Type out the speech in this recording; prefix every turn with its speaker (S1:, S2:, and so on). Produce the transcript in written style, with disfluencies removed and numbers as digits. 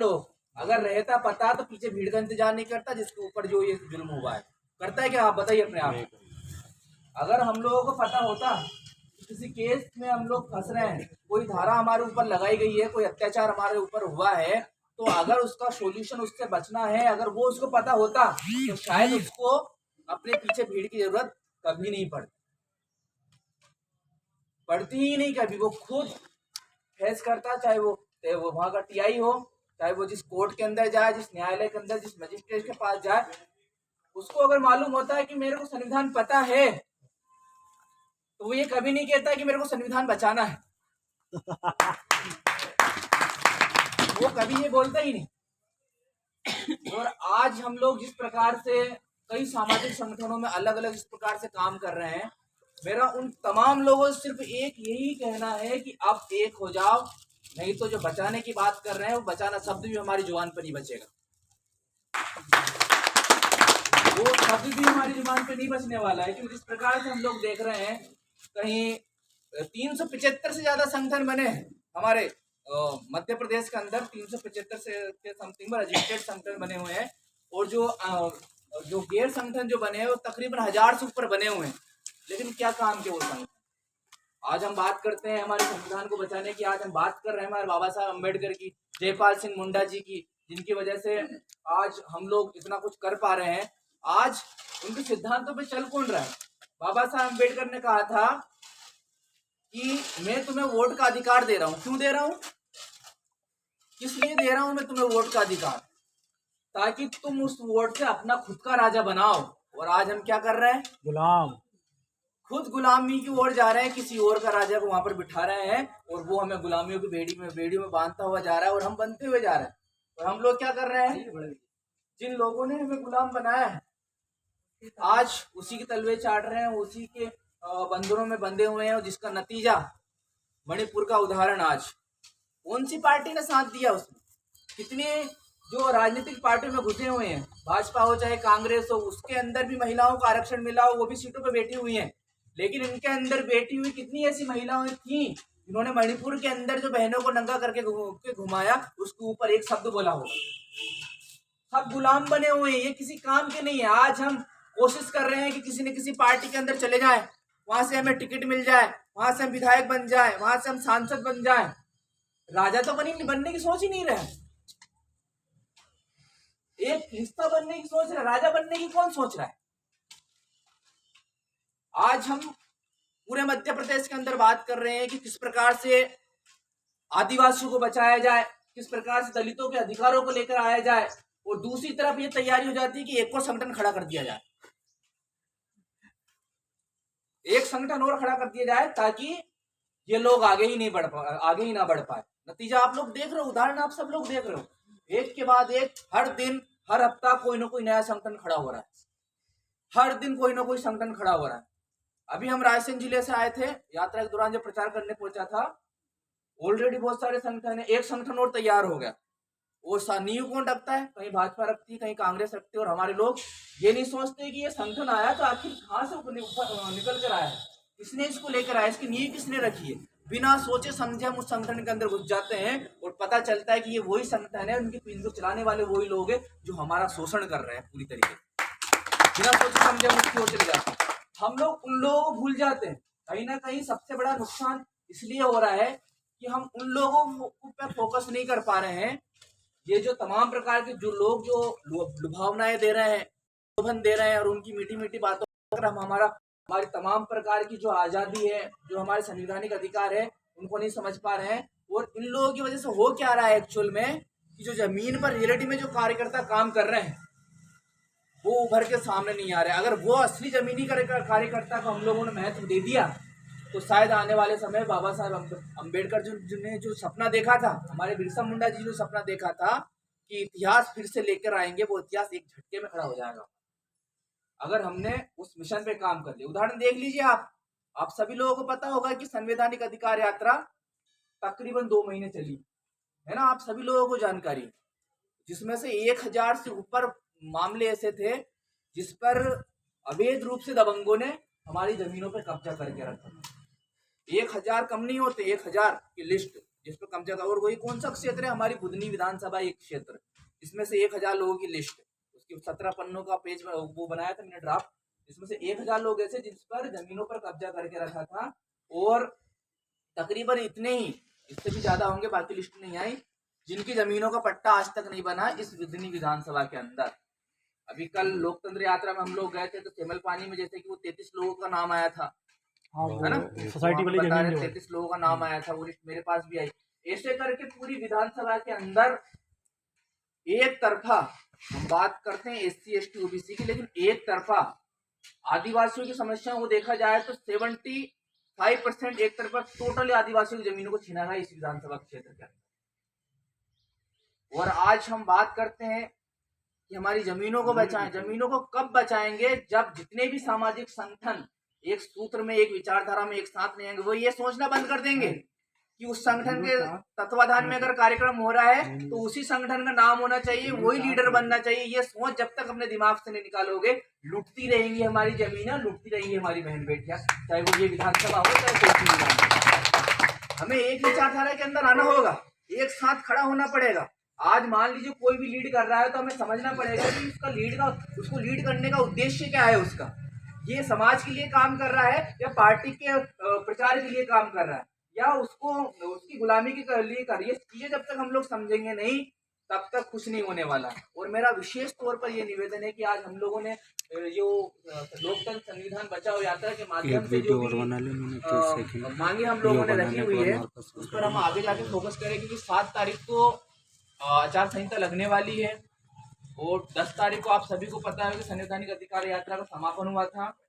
S1: लोग अगर रहता पता तो पीछे भीड़ का इंतजार नहीं करता जिसके ऊपर जो ये जुल्म हुआ है। करता है क्या? आप बताइए अपने आप। अगर हम लोगों को पता होता कि किसी केस में हम लोग फंस रहे हैं, कोई धारा हमारे ऊपर लगाई गई है, कोई अत्याचार हमारे ऊपर हुआ है, तो अगर उसका सोल्यूशन उससे बचना है, अगर वो उसको पता होता तो शायद उसको अपने पीछे भीड़ की जरूरत कभी नहीं पड़ती ही नहीं। कभी वो खुद फेस करता, चाहे वो वहां का टीआई हो, चाहे वो जिस कोर्ट के अंदर जाए, जिस न्यायालय के अंदर, जिस मजिस्ट्रेट के पास जाए, उसको अगर मालूम होता है कि मेरे को संविधान पता है, तो वो ये कभी नहीं कहता कि मेरे को संविधान बचाना है। वो कभी ये बोलता ही नहीं। और आज हम लोग जिस प्रकार से कई सामाजिक संगठनों में अलग अलग इस प्रकार से काम कर रहे हैं, मेरा उन तमाम लोगों से सिर्फ एक यही कहना है कि आप एक हो जाओ, नहीं तो जो बचाने की बात कर रहे हैं वो बचाना शब्द भी हमारी जुबान पर नहीं बचेगा, वो शब्द भी हमारी जुबान पे नहीं बचने वाला है। क्योंकि जिस प्रकार से हम लोग देख रहे हैं, कहीं 375 से ज्यादा संगठन बने हैं हमारे मध्य प्रदेश के अंदर। 375 से के समथिंग में रजिस्टर्ड संगठन बने हुए हैं, और जो गैर संगठन जो बने हैं वो तकरीबन 1000 से ऊपर बने हुए हैं। लेकिन क्या काम के वो संगठन? आज हम बात करते हैं हमारे संविधान को बचाने की, आज हम बात कर रहे हैं हमारे बाबा साहब अम्बेडकर की, जयपाल सिंह मुंडा जी की, जिनकी वजह से आज हम लोग इतना कुछ कर पा रहे हैं। आज उनके सिद्धांतों पे चल कौन रहा है? बाबा साहब अम्बेडकर ने कहा था कि मैं तुम्हें वोट का अधिकार दे रहा हूं। क्यों दे रहा हूं? किस लिए दे रहा हूं मैं तुम्हें वोट का अधिकार? ताकि तुम उस वोट से अपना खुद का राजा बनाओ। और आज हम क्या कर रहे हैं?
S2: गुलाम,
S1: खुद गुलामी की ओर जा रहे हैं, किसी और का राजा को वहां पर बिठा रहे हैं, और वो हमें गुलामियों की बेड़ियों में बांधता हुआ जा रहा है, और हम बनते हुए जा रहे हैं। और हम लोग क्या कर रहे हैं? जिन लोगों ने हमें गुलाम बनाया है, आज उसी के तलवे चाट रहे हैं, उसी के बंदरों में बंधे हुए हैं। और जिसका नतीजा मणिपुर का उदाहरण, आज कौन सी पार्टी ने साथ दिया उसमें? कितने जो राजनीतिक पार्टियों में घुसे हुए हैं, भाजपा हो चाहे कांग्रेस हो, उसके अंदर भी महिलाओं को आरक्षण मिला हो, वो भी सीटों पर बैठी हुई हैं। लेकिन इनके अंदर बैठी हुई कितनी ऐसी महिलाएं थी जिन्होंने मणिपुर के अंदर जो बहनों को नंगा करके घुमाया, उसके ऊपर एक शब्द बोला हो? सब गुलाम बने हुए हैं, ये किसी काम के नहीं है। आज हम कोशिश कर रहे हैं कि किसी न किसी पार्टी के अंदर चले जाए, वहां से हमें टिकट मिल जाए, वहां से हम विधायक बन जाए, वहां से हम सांसद बन जाए। राजा तो बनने की सोच ही नहीं रहे। एक हिस्सा बनने की सोच रहा है, राजा बनने की कौन सोच रहा है? आज हम पूरे मध्य प्रदेश के अंदर बात कर रहे हैं कि किस प्रकार से आदिवासियों को बचाया जाए, किस प्रकार से दलितों के अधिकारों को लेकर आया जाए, और दूसरी तरफ ये तैयारी हो जाती है कि एक और संगठन खड़ा कर दिया जाए, एक संगठन और खड़ा कर दिया जाए, ताकि ये लोग आगे ही ना बढ़ पाए। नतीजा आप लोग देख रहे हो, उदाहरण आप सब लोग देख रहे हो, एक के बाद एक, हर दिन हर हफ्ता कोई ना कोई नया संगठन खड़ा हो रहा है, हर दिन कोई ना कोई संगठन खड़ा हो रहा है। अभी हम रायसेन जिले से आए थे, यात्रा के दौरान जब प्रचार करने पहुंचा था, ऑलरेडी बहुत सारे संगठन है, एक संगठन और तैयार हो गया। वो नींव कौन रखता है? कहीं भाजपा रखती है, कहीं कांग्रेस रखती है। और हमारे लोग ये नहीं सोचते कि ये संगठन आया तो आखिर कहां से निकल कर आया, किसने इसको लेकर आया, इसकी नींव किसने रखी है। बिना सोचे समझे हम उस संगठन के अंदर घुस जाते हैं, और पता चलता है कि ये वही संगठन है, उनके इनको चलाने वाले वही लोग हैं जो हमारा शोषण कर रहे हैं पूरी तरीके से। बिना सोचे समझे हम उसकी ओर चले जाते हैं। हम लोग उन लोगों को भूल जाते हैं। कहीं ना कहीं सबसे बड़ा नुकसान इसलिए हो रहा है कि हम उन लोगों पर फोकस नहीं कर पा रहे हैं। ये जो तमाम प्रकार के जो लोग जो लुभावनाएं दे रहे हैं, प्रलोभन दे रहे हैं, और उनकी मीठी मीठी बातों पर हम हमारी तमाम प्रकार की जो आज़ादी है, जो हमारे संवैधानिक अधिकार है, उनको नहीं समझ पा रहे हैं। और इन लोगों की वजह से हो क्या रहा है एक्चुअल में, कि जो जमीन पर रियलिटी में जो कार्यकर्ता काम कर रहे हैं, वो उभर के सामने नहीं आ रहे। अगर वो असली जमीनी कार्यकर्ता को हम लोगों ने महत्व दे दिया, तो शायद आने वाले समय बाबा साहब अम्बेडकर जिन्होंने जो सपना देखा था, हमारे बिरसा मुंडा जी जो सपना देखा था कि इतिहास फिर से लेकर आएंगे, वो इतिहास एक झटके में खड़ा हो जाएगा अगर हमने उस मिशन पे काम कर लिया। उदाहरण देख लीजिए आप सभी लोगों को पता होगा कि संवैधानिक अधिकार यात्रा तकरीबन 2 महीने चली है ना, आप सभी लोगों को जानकारी, जिसमें से 1000 से ऊपर मामले ऐसे थे जिस पर अवैध रूप से दबंगों ने हमारी जमीनों पर कब्जा करके रखा। 1000 कम नहीं होते, 1000 की लिस्ट जिस पर कब्जा का। और वही कौन सा क्षेत्र है? हमारी बुधनी विधानसभा एक क्षेत्र, इसमें से 1000 लोगों की लिस्ट, उसकी 17 पन्नों का पेज वो बनाया था मैंने ड्राफ्ट, इसमें से 1000 लोग ऐसे जिस पर जमीनों पर कब्जा करके रखा था। और तकरीबन इतने ही, इससे भी ज्यादा होंगे, बाकी लिस्ट नहीं आई, जिनकी जमीनों का पट्टा आज तक नहीं बना इस बुधनी विधानसभा के अंदर। अभी कल लोकतंत्र यात्रा में हम लोग गए थे तो सेमल पानी में जैसे कि वो 33 लोगों का नाम आया था, है ना,
S2: सोसाइटी वाली
S1: बता रहे
S2: जमीन
S1: 33 लोगों का नाम आया था, वो लिस्ट मेरे पास भी आई। ऐसे करके पूरी विधानसभा के अंदर एक तरफा हम बात करते हैं SC ST OBC की, लेकिन एक तरफा आदिवासियों की समस्याओं को देखा जाए तो 75% एक तरफा टोटली आदिवासियों की जमीनों को छीना है इस विधानसभा क्षेत्र के अंदर। और आज हम बात करते हैं कि हमारी जमीनों को बचाएं। जमीनों को कब बचाएंगे? जब जितने भी सामाजिक संगठन एक सूत्र में, एक विचारधारा में एक साथ नहीं आएंगे। वो ये सोचना बंद कर देंगे कि उस संगठन के तत्वाधान में अगर कार्यक्रम हो रहा है तो उसी संगठन का नाम होना चाहिए, वही लीडर बनना चाहिए। ये सोच जब तक अपने दिमाग से नहीं निकालोगे, लुटती रहेंगी हमारी जमीनें, लुटती रहेंगी हमारी बहन बेटियां, चाहे वो ये विधानसभा हो चाहे कोई भी विधानसभा। हमें एक विचारधारा के अंदर आना होगा, एक साथ खड़ा होना पड़ेगा। आज मान लीजिए कोई भी लीड कर रहा है तो हमें समझना पड़ेगा कि उसको लीड करने का उद्देश्य क्या है, उसका ये समाज के लिए काम कर रहा है या पार्टी के प्रचार के लिए काम कर रहा है या उसको उसकी गुलामी के लिए कर। ये चीजें जब तक हम लोग समझेंगे नहीं तब तक कुछ नहीं होने वाला। और मेरा विशेष तौर पर ये निवेदन है कि आज हम लोगों ने जो लोकतंत्र संविधान बचाओ यात्रा के माध्यम से जो मांगे हम लोगों ने रखी हुई है उस पर हम आगे जाके फोकस करें, क्योंकि 7 तारीख को आचार संहिता लगने वाली है और 10 तारीख को आप सभी को पता है कि संवैधानिक अधिकार यात्रा का समापन हुआ था।